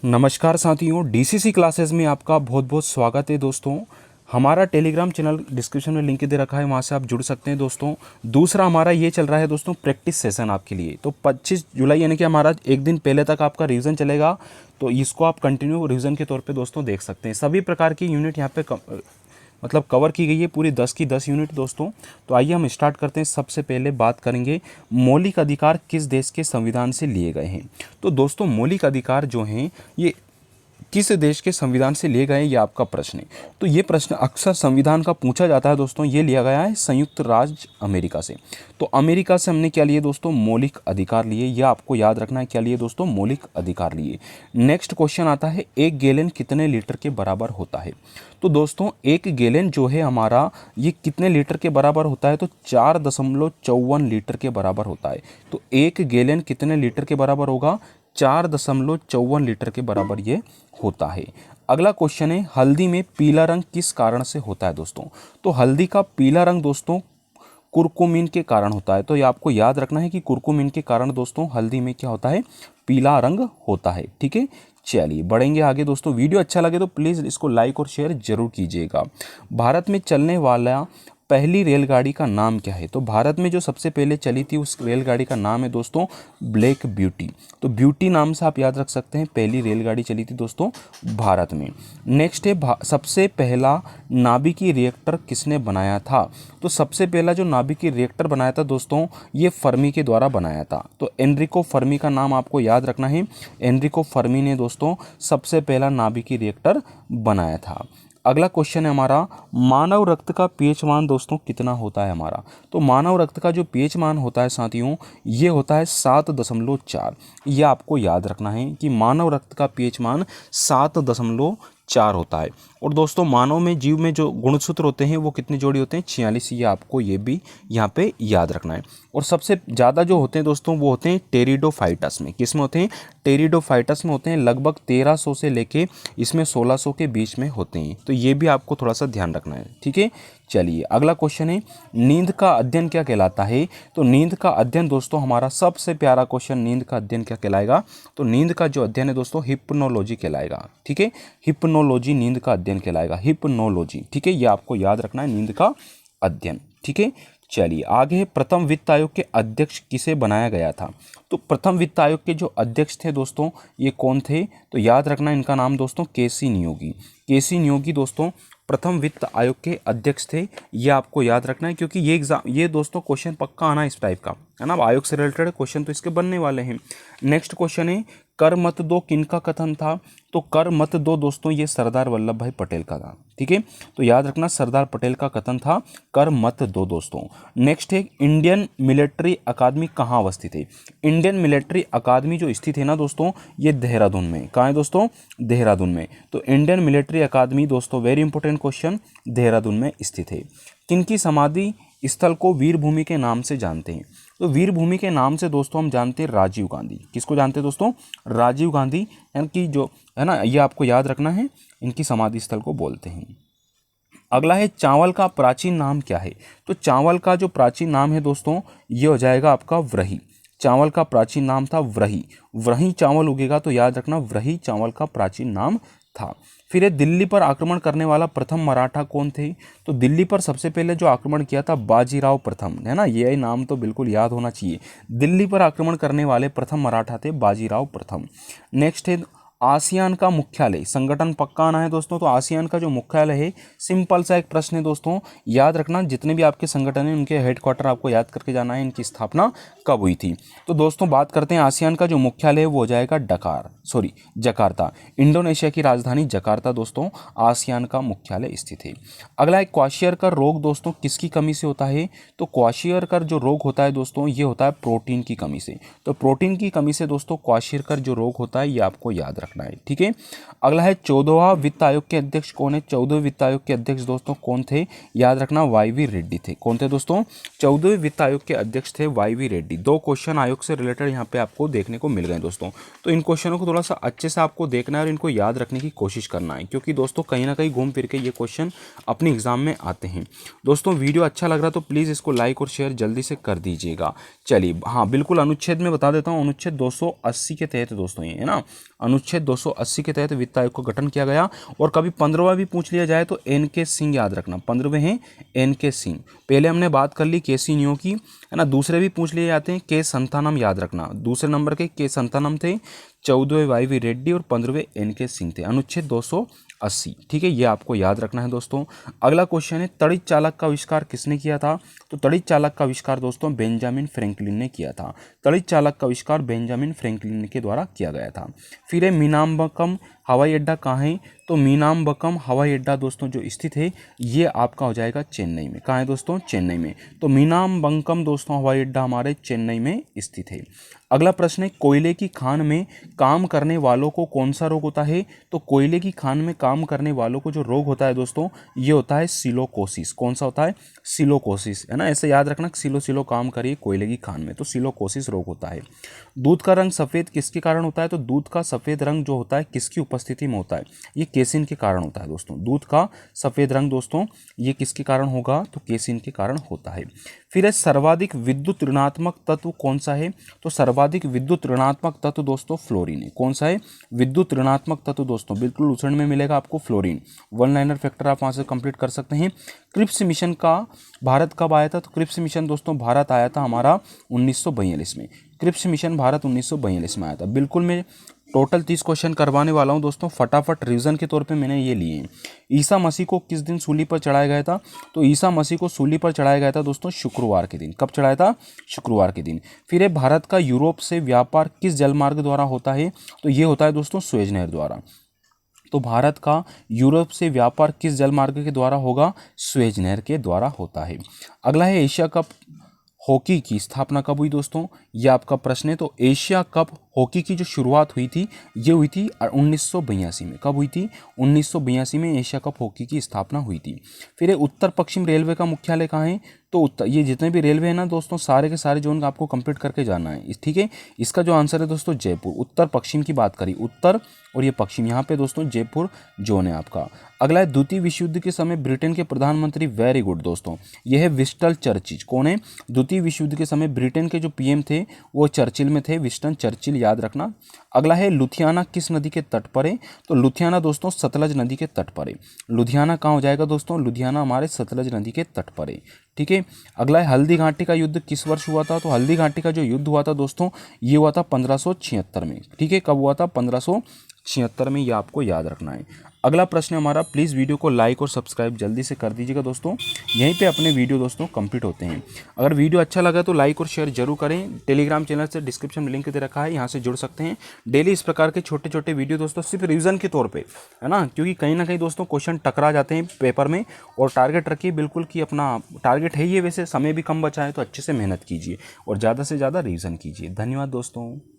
नमस्कार साथियों, DCC classes में आपका बहुत बहुत स्वागत है दोस्तों। हमारा टेलीग्राम चैनल डिस्क्रिप्शन में लिंक दे रखा है, वहाँ से आप जुड़ सकते हैं दोस्तों। दूसरा हमारा ये चल रहा है दोस्तों प्रैक्टिस सेशन आपके लिए। तो 25 जुलाई यानी कि हमारा एक दिन पहले तक आपका रिवीजन चलेगा, तो इसको आप कंटिन्यू रिवीजन के तौर पे दोस्तों देख सकते हैं। सभी प्रकार की यूनिट यहाँ पे मतलब कवर की गई है, पूरी 10 की 10 यूनिट दोस्तों। तो आइए हम स्टार्ट करते हैं। सबसे पहले बात करेंगे मौलिक अधिकार किस देश के संविधान से लिए गए हैं। तो दोस्तों मौलिक अधिकार जो हैं ये किस देश के संविधान से लिए गए, ये आपका प्रश्न है। तो ये प्रश्न अक्सर संविधान का पूछा जाता है दोस्तों। ये लिया गया है संयुक्त राज्य अमेरिका से। तो अमेरिका से हमने क्या लिए दोस्तों, मौलिक अधिकार लिए। यह आपको याद रखना है, क्या लिए दोस्तों, मौलिक अधिकार लिए। नेक्स्ट क्वेश्चन आता है, एक गैलन कितने लीटर के बराबर होता है। तो दोस्तों एक गैलन जो है हमारा, ये कितने लीटर के बराबर होता है, तो 4.54 लीटर के बराबर होता है। तो एक गैलन कितने लीटर के बराबर होगा, 4.54 लीटर के बराबर ये होता है। अगला क्वेश्चन है, हल्दी में पीला रंग किस कारण से होता है दोस्तों। तो हल्दी का पीला रंग दोस्तों कुरकुमिन के कारण होता है। तो ये आपको याद रखना है कि कुरकुमिन के कारण दोस्तों हल्दी में क्या होता है, पीला रंग होता है। ठीक है, चलिए बढ़ेंगे आगे दोस्तों। वीडियो अच्छा लगे तो प्लीज़ इसको लाइक और शेयर जरूर कीजिएगा। भारत में चलने वाला पहली रेलगाड़ी का नाम क्या है। तो भारत में जो सबसे पहले चली थी उस रेलगाड़ी का नाम है दोस्तों ब्लैक ब्यूटी। तो ब्यूटी नाम से आप याद रख सकते हैं, पहली रेलगाड़ी चली थी दोस्तों भारत में। नेक्स्ट है, सबसे पहला नाभिकीय रिएक्टर किसने बनाया था। तो सबसे पहला जो नाभिकीय रिएक्टर बनाया था दोस्तों, ये फर्मी के द्वारा बनाया था। तो एनरिको फर्मी का नाम आपको याद रखना है। एनरिको फर्मी ने दोस्तों सबसे पहला नाभिकीय रिएक्टर बनाया था। अगला क्वेश्चन है हमारा, मानव रक्त का पीएच मान दोस्तों कितना होता है हमारा। तो मानव रक्त का जो पीएच मान होता है साथियों, ये होता है 7.4। ये आपको याद रखना है कि मानव रक्त का पीएच मान 7.4 होता है। और दोस्तों मानव में जीव में जो गुणसूत्र होते हैं वो कितने जोड़ी होते हैं, 46। ये आपको ये भी यहाँ पे याद रखना है। और सबसे ज़्यादा जो होते हैं दोस्तों वो होते हैं टेरिडोफाइटस में। किस में होते हैं, टेरिडोफाइटस में होते हैं। लगभग 1300 से लेके इसमें 1600 के बीच में होते हैं। तो ये भी आपको थोड़ा सा ध्यान रखना है। ठीक है, चलिए अगला क्वेश्चन है, नींद का अध्ययन क्या कहलाता है। तो नींद का अध्ययन दोस्तों हमारा सबसे प्यारा क्वेश्चन, नींद का अध्ययन क्या कहलाएगा। तो नींद का जो अध्ययन है दोस्तों हिप्नोलॉजी कहलाएगा। ठीक है, हिप्नोलॉजी नींद का अध्ययन कहलाएगा, हिप्नोलॉजी। ठीक है, ये आपको याद रखना है, नींद का अध्ययन। ठीक है, चलिए आगे, प्रथम वित्त आयोग के अध्यक्ष किसे बनाया गया था। तो प्रथम वित्त आयोग के जो अध्यक्ष थे दोस्तों ये कौन थे, तो याद रखना इनका नाम दोस्तों केसी नियोगी। केसी नियोगी दोस्तों प्रथम वित्त आयोग के अध्यक्ष थे। ये आपको याद रखना है, क्योंकि ये एग्जाम, ये दोस्तों क्वेश्चन पक्का आना इस टाइप का है ना। आयोग से रिलेटेड क्वेश्चन तो इसके बनने वाले हैं। नेक्स्ट क्वेश्चन है, कर मत दो किनका कथन था। तो कर मत दो दोस्तों ये सरदार वल्लभ भाई पटेल का था। ठीक है, तो याद रखना सरदार पटेल का कथन था, कर मत दो दोस्तों। नेक्स्ट है, इंडियन मिलिट्री अकादमी कहाँ अवस्थित है। इंडियन मिलिट्री अकादमी जो स्थित है ना दोस्तों, ये देहरादून में। कहाँ है दोस्तों, देहरादून में। तो इंडियन मिलिट्री अकादमी दोस्तों, वेरी इंपॉर्टेंट क्वेश्चन, देहरादून में स्थित है। किनकी समाधि स्थल को वीर भूमि के नाम से जानते हैं। तो वीर भूमि के नाम से दोस्तों हम जानते हैं राजीव गांधी। किसको जानते हैं दोस्तों, राजीव गांधी, यानी कि जो है ना, ये आपको याद रखना है, इनकी समाधि स्थल को बोलते हैं। अगला है, चावल का प्राचीन नाम क्या है। तो चावल का जो प्राचीन नाम है दोस्तों ये हो जाएगा आपका व्रही। चावल का प्राचीन नाम था व्रही। व्रही चावल उगेगा, तो याद रखना व्रही चावल का प्राचीन नाम था। फिर ये दिल्ली पर आक्रमण करने वाला प्रथम मराठा कौन थे। तो दिल्ली पर सबसे पहले जो आक्रमण किया था बाजीराव प्रथम, है ना, ये नाम तो बिल्कुल याद होना चाहिए। दिल्ली पर आक्रमण करने वाले प्रथम मराठा थे बाजीराव प्रथम। नेक्स्ट है, आसियान का मुख्यालय, संगठन पक्का आना है दोस्तों। तो आसियान का जो मुख्यालय है, सिंपल सा एक प्रश्न है दोस्तों, याद रखना जितने भी आपके संगठन हैं उनके हेडक्वार्टर आपको याद करके जाना है, इनकी स्थापना कब हुई थी। तो दोस्तों बात करते हैं, आसियान का जो मुख्यालय है वो हो जाएगा जकार्ता। इंडोनेशिया की राजधानी जकार्ता दोस्तों आसियान का मुख्यालय स्थित है। अगला है, क्वाशियरकर रोग दोस्तों किसकी कमी से होता है। तो क्वाशियरकर जो रोग होता है दोस्तों ये होता है प्रोटीन की कमी से। तो प्रोटीन की कमी से दोस्तों क्वाशियरकर जो रोग होता है ये आपको याद रखना है। ठीक है, अगला है, 14वां वित्त आयोग के अध्यक्ष कौन है। 14वें वित्त आयोग के अध्यक्ष दोस्तों कौन थे, याद रखना वाईवी रेड्डी थे। कौन थे दोस्तों, 14वें वित्त आयोग के अध्यक्ष थे वाईवी रेड्डी। 2 क्वेश्चन आयोग से रिलेटेड यहाँ पे आपको देखने को मिल गए दोस्तों। तो इन क्वेश्चनों को थोड़ा सा अच्छे से आपको देखना है और इनको याद रखने की कोशिश करना है, क्योंकि दोस्तों कहीं ना कहीं घूम फिर के ये क्वेश्चन अपने एग्जाम में आते हैं। दोस्तों वीडियो अच्छा लग रहा तो प्लीज़ इसको लाइक और शेयर जल्दी से कर दीजिएगा। चलिए हाँ बिल्कुल, अनुच्छेद में बता देता हूँ, अनुच्छेद 280 के तहत दोस्तों ये है ना, अनुच्छेद अनुच्छेद 280 के तहत वित्त आयोग का गठन किया गया। और कभी 15वां भी पूछ लिया जाए तो एन.के. सिंह याद रखना, 15वें हैं एन.के. सिंह। पहले हमने बात कर ली के.सी. न्यो की, है ना। दूसरे भी पूछ लिए जाते हैं, के संतानम याद रखना, दूसरे नंबर के संतानम थे, 14वें वाई.वी. रेड्डी और 15वें एन.के. सिंह थे। अनुच्छेद 280, ठीक है, ये आपको याद रखना है दोस्तों। अगला क्वेश्चन है, तड़ित चालक का आविष्कार किसने किया था? तो तड़ित चालक का आविष्कार दोस्तों बेंजामिन फ्रैंकलिन ने किया था। तड़ित चालक का आविष्कार बेंजामिन फ्रैंकलिन के द्वारा किया गया था। फिर है मीनाम्बकम हवाई अड्डा कहाँ है? तो मीनाम्बकम हवाई अड्डा दोस्तों जो स्थित है ये आपका हो जाएगा चेन्नई में। कहाँ है दोस्तों? चेन्नई में। तो मीनाम्बकम दोस्तों हवाई अड्डा हमारे चेन्नई में स्थित है। अगला प्रश्न है, कोयले की खान में काम करने वालों को कौन सा रोग होता है? तो कोयले की खान में काम करने वालों को जो रोग होता है दोस्तों ये होता है सिलोकोसिस। कौन सा होता है? सिलोकोसिस, है ना। ऐसे याद रखना, सिलो सिलो काम करिए कोयले की खान में, तो सिलोकोसिस रोग होता है। दूध का रंग सफ़ेद किसके कारण होता है? तो दूध का सफ़ेद रंग जो होता है किसकी उपस्थिति में होता है? ये केसिन के कारण होता है दोस्तों। दूध का सफ़ेद रंग दोस्तों ये किसके कारण होगा? तो केसिन के कारण होता है। फिर है, सर्वाधिक विद्युत ऋणात्मक तत्व कौन सा है? तो सर्वाधिक विद्युत ऋणात्मक तत्व दोस्तों फ्लोरीन है। कौन सा है? विद्युत ऋणात्मक तत्व दोस्तों बिल्कुल उच्चारण में मिलेगा आपको फ्लोरीन। वन लाइनर फैक्टर आप वहाँ से कंप्लीट कर सकते हैं। क्रिप्स मिशन का भारत कब आया था? तो क्रिप्स मिशन दोस्तों भारत आया था हमारा 1942 में। क्रिप्स मिशन भारत 1942 में आया था। बिल्कुल मैं टोटल 30 क्वेश्चन करवाने वाला हूं दोस्तों, फटाफट रिवीजन के तौर पे मैंने ये लिए हैं। ईसा मसीह को किस दिन सूली पर चढ़ाया गया था? तो ईसा मसीह को सूली पर चढ़ाया गया था दोस्तों शुक्रवार के दिन। कब चढ़ाया था? शुक्रवार के दिन। फिर है, भारत का यूरोप से व्यापार किस जलमार्ग द्वारा होता है? तो ये होता है दोस्तों स्वेज नहर द्वारा। तो भारत का यूरोप से व्यापार किस जलमार्ग के द्वारा होगा? स्वेज नहर के द्वारा होता है। अगला है, एशिया कप हॉकी की स्थापना कब हुई दोस्तों? ये आपका प्रश्न है। तो एशिया कप हॉकी की जो शुरुआत हुई थी ये हुई थी 1982 में। कब हुई थी? 1982 में एशिया कप हॉकी की स्थापना हुई थी। फिर उत्तर पश्चिम रेलवे का मुख्यालय कहाँ है? तो ये जितने भी रेलवे है ना दोस्तों सारे के सारे जोन आपको कंप्लीट करके जाना है, ठीक है। इसका जो आंसर है दोस्तों जयपुर। उत्तर पश्चिम की बात करी, उत्तर और ये पश्चिम, यहाँ पे दोस्तों जयपुर जोन है आपका। अगला है, द्वितीय विश्व युद्ध के समय ब्रिटेन के प्रधानमंत्री, वेरी गुड दोस्तों, यह है विंस्टन चर्चिल। कौन है? द्वितीय विश्व युद्ध के समय ब्रिटेन के जो पीएम थे वो चर्चिल में थे, विंस्टन चर्चिल, याद रखना। अगला है, लुधियाना किस नदी के तट पर है? तो लुधियाना दोस्तों सतलज नदी के तट पर है। लुधियाना कहाँ हो जाएगा दोस्तों? लुधियाना हमारे सतलज नदी के तट पर है, ठीक है। अगला है, हल्दी घाटी का युद्ध किस वर्ष हुआ था? तो हल्दी घाटी का जो युद्ध हुआ था दोस्तों ये हुआ था 1576 में, ठीक है। कब हुआ था? 1576 में, ये आपको याद रखना है। अगला प्रश्न हमारा, प्लीज़ वीडियो को लाइक और सब्सक्राइब जल्दी से कर दीजिएगा दोस्तों, यहीं पे अपने वीडियो दोस्तों कंप्लीट होते हैं। अगर वीडियो अच्छा लगा तो लाइक और शेयर जरूर करें। टेलीग्राम चैनल से डिस्क्रिप्शन में लिंक दे रखा है, यहाँ से जुड़ सकते हैं। डेली इस प्रकार के छोटे छोटे वीडियो दोस्तों सिर्फ रिवीजन के तौर पे, है ना, क्योंकि कहीं ना कहीं दोस्तों क्वेश्चन टकरा जाते हैं पेपर में। और टारगेट रखिए बिल्कुल कि अपना टारगेट है ये, वैसे समय भी कम बचा है तो अच्छे से मेहनत कीजिए और ज़्यादा से ज़्यादा रिवीजन कीजिए। धन्यवाद दोस्तों।